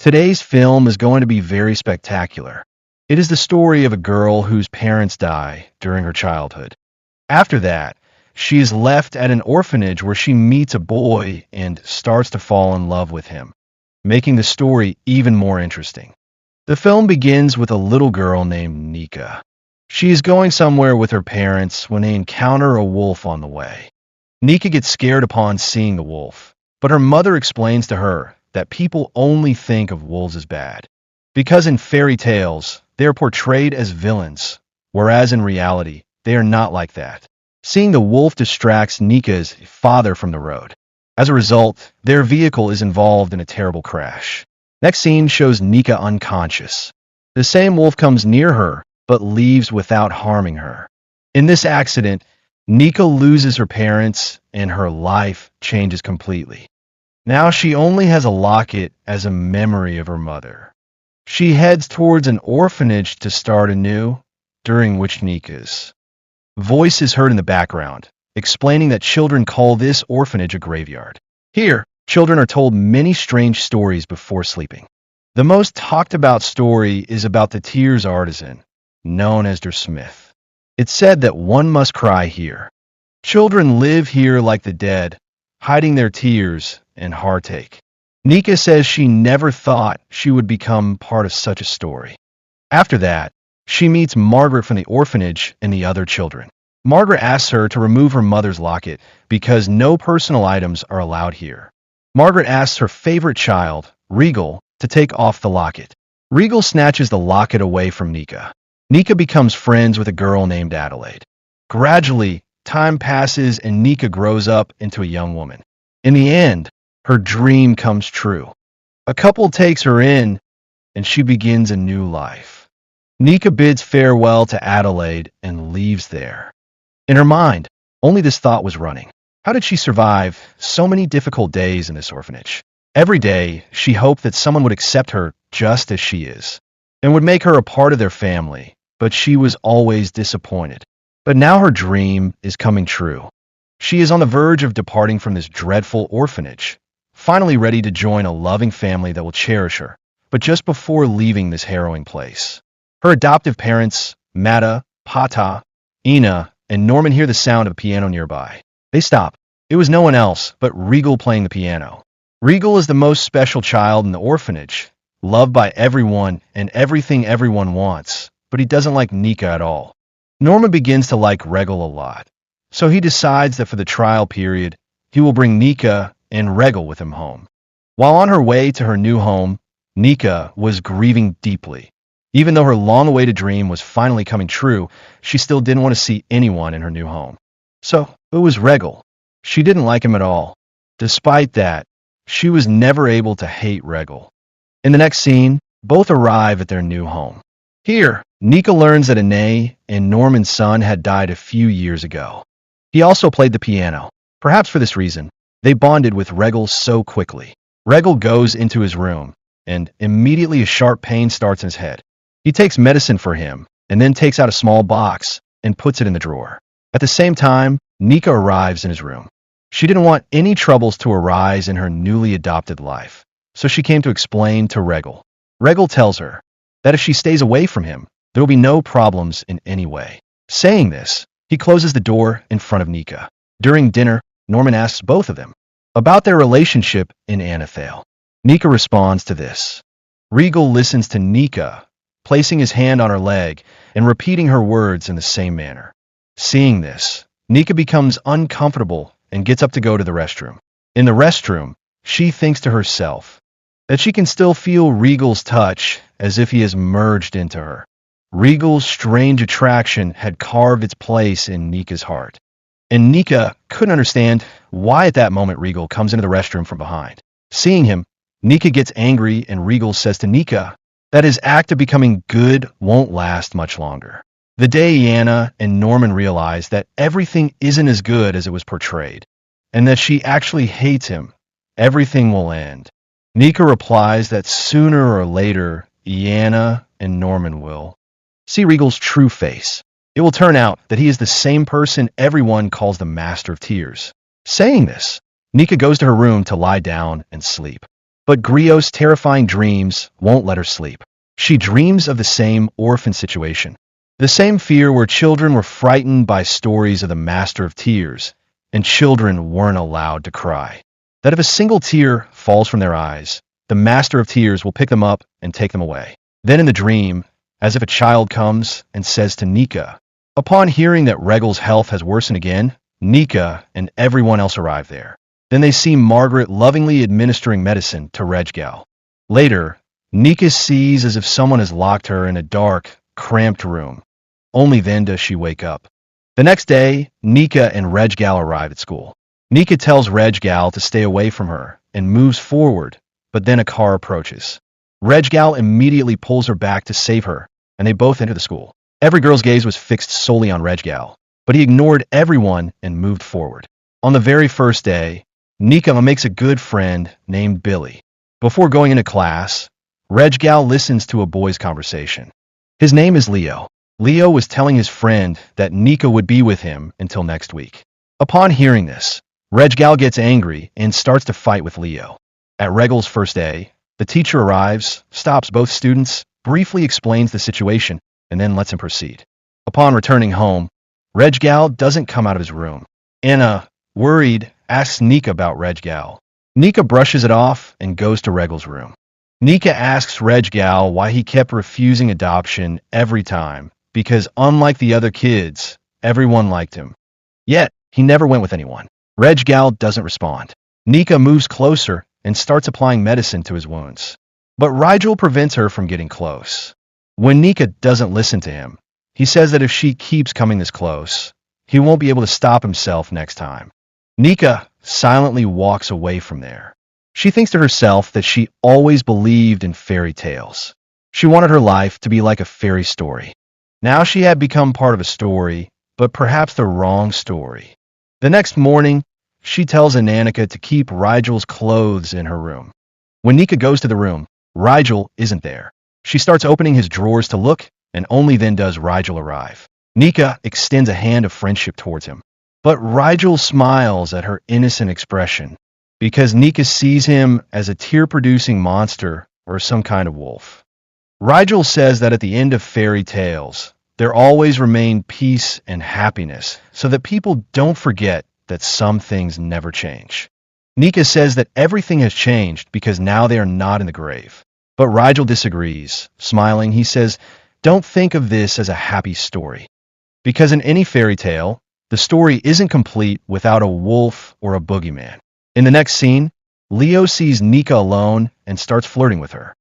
Today's film is going to be very spectacular. It is the story of a girl whose parents die during her childhood. After that, she is left at an orphanage where she meets a boy and starts to fall in love with him, making the story even more interesting. The film begins with a little girl named Nika. She is going somewhere with her parents when they encounter a wolf on the way. Nika gets scared upon seeing the wolf, but her mother explains to her that people only think of wolves as bad, because in fairy tales, they are portrayed as villains, whereas in reality, they are not like that. Seeing the wolf distracts Nika's father from the road. As a result, their vehicle is involved in a terrible crash. Next scene shows Nika unconscious. The same wolf comes near her, but leaves without harming her. In this accident, Nika loses her parents and her life changes completely. Now she only has a locket as a memory of her mother. She heads towards an orphanage to start anew, during which Nika's voice is heard in the background, explaining that children call this orphanage a graveyard. Here, children are told many strange stories before sleeping. The most talked about story is about the tears artisan, known as Tearsmith. It's said that one must cry here. Children live here like the dead, hiding their tears and heartache. Nika says she never thought she would become part of such a story. After that, she meets Margaret from the orphanage and the other children. Margaret asks her to remove her mother's locket because no personal items are allowed here. Margaret asks her favorite child, Regal, to take off the locket. Regal snatches the locket away from Nika. Nika becomes friends with a girl named Adelaide. Gradually, time passes and Nika grows up into a young woman. In the end, her dream comes true. A couple takes her in, and she begins a new life. Nika bids farewell to Adelaide and leaves there. In her mind, only this thought was running. How did she survive so many difficult days in this orphanage? Every day, she hoped that someone would accept her just as she is, and would make her a part of their family, but she was always disappointed. But now her dream is coming true. She is on the verge of departing from this dreadful orphanage, finally ready to join a loving family that will cherish her. But just before leaving this harrowing place, her adoptive parents, Mata, Pata, Ina, and Norman hear the sound of a piano nearby. They stop. It was no one else but Regal playing the piano. Regal is the most special child in the orphanage, loved by everyone and everything everyone wants, but he doesn't like Nika at all. Norman begins to like Regal a lot, so he decides that for the trial period, he will bring Nika and Regal with him home. While on her way to her new home, Nika was grieving deeply. Even though her long-awaited dream was finally coming true, she still didn't want to see anyone in her new home. So, it was Regal. She didn't like him at all. Despite that, she was never able to hate Regal. In the next scene, both arrive at their new home. Here, Nika learns that Ine and Norman's son had died a few years ago. He also played the piano. Perhaps for this reason, they bonded with Regal so quickly. Regal goes into his room, and immediately a sharp pain starts in his head. He takes medicine for him, and then takes out a small box and puts it in the drawer. At the same time, Nika arrives in his room. She didn't want any troubles to arise in her newly adopted life, so she came to explain to Regal. Regal tells her that if she stays away from him, there will be no problems in any way. Saying this, he closes the door in front of Nika. During dinner, Norman asks both of them about their relationship in Anathale. Nika responds to this. Regal listens to Nika, placing his hand on her leg and repeating her words in the same manner. Seeing this, Nika becomes uncomfortable and gets up to go to the restroom. In the restroom, she thinks to herself that she can still feel Regal's touch as if he has merged into her. Regal's strange attraction had carved its place in Nika's heart. And Nika couldn't understand why at that moment Regal comes into the restroom from behind. Seeing him, Nika gets angry and Regal says to Nika that his act of becoming good won't last much longer. The day Iana and Norman realize that everything isn't as good as it was portrayed, and that she actually hates him, everything will end. Nika replies that sooner or later, Iana and Norman will see Regal's true face. It will turn out that he is the same person everyone calls the Master of Tears. Saying this, Nika goes to her room to lie down and sleep. But Griot's terrifying dreams won't let her sleep. She dreams of the same orphan situation. The same fear where children were frightened by stories of the Master of Tears, and children weren't allowed to cry. That if a single tear falls from their eyes, the Master of Tears will pick them up and take them away. Then in the dream, as if a child comes and says to Nika, upon hearing that Regal's health has worsened again, Nika and everyone else arrive there. Then they see Margaret lovingly administering medicine to Redgal. Later, Nika sees as if someone has locked her in a dark, cramped room. Only then does she wake up. The next day, Nika and Redgal arrive at school. Nika tells Redgal to stay away from her and moves forward, but then a car approaches. Redgal immediately pulls her back to save her, and they both enter the school. Every girl's gaze was fixed solely on Redgal, but he ignored everyone and moved forward. On the very first day, Nika makes a good friend named Billy. Before going into class, Redgal listens to a boy's conversation. His name is Leo. Leo was telling his friend that Nika would be with him until next week. Upon hearing this, Redgal gets angry and starts to fight with Leo. At Regal's first day, the teacher arrives, stops both students, briefly explains the situation, and then lets him proceed. Upon returning home, Redgal doesn't come out of his room. Anna, worried, asks Nika about Redgal. Nika brushes it off and goes to Regal's room. Nika asks Redgal why he kept refusing adoption every time, because unlike the other kids, everyone liked him. Yet, he never went with anyone. Redgal doesn't respond. Nika moves closer and starts applying medicine to his wounds. But Rigel prevents her from getting close. When Nika doesn't listen to him, he says that if she keeps coming this close, he won't be able to stop himself next time. Nika silently walks away from there. She thinks to herself that she always believed in fairy tales. She wanted her life to be like a fairy story. Now she had become part of a story, but perhaps the wrong story. The next morning, she tells Ananika to keep Rigel's clothes in her room. When Nika goes to the room, Rigel isn't there. She starts opening his drawers to look, and only then does Rigel arrive. Nika extends a hand of friendship towards him. But Rigel smiles at her innocent expression, because Nika sees him as a tear-producing monster or some kind of wolf. Rigel says that at the end of fairy tales, there always remain peace and happiness, so that people don't forget that some things never change. Nika says that everything has changed because now they are not in the grave. But Rigel disagrees. Smiling, he says, don't think of this as a happy story. Because in any fairy tale, the story isn't complete without a wolf or a boogeyman. In the next scene, Leo sees Nika alone and starts flirting with her.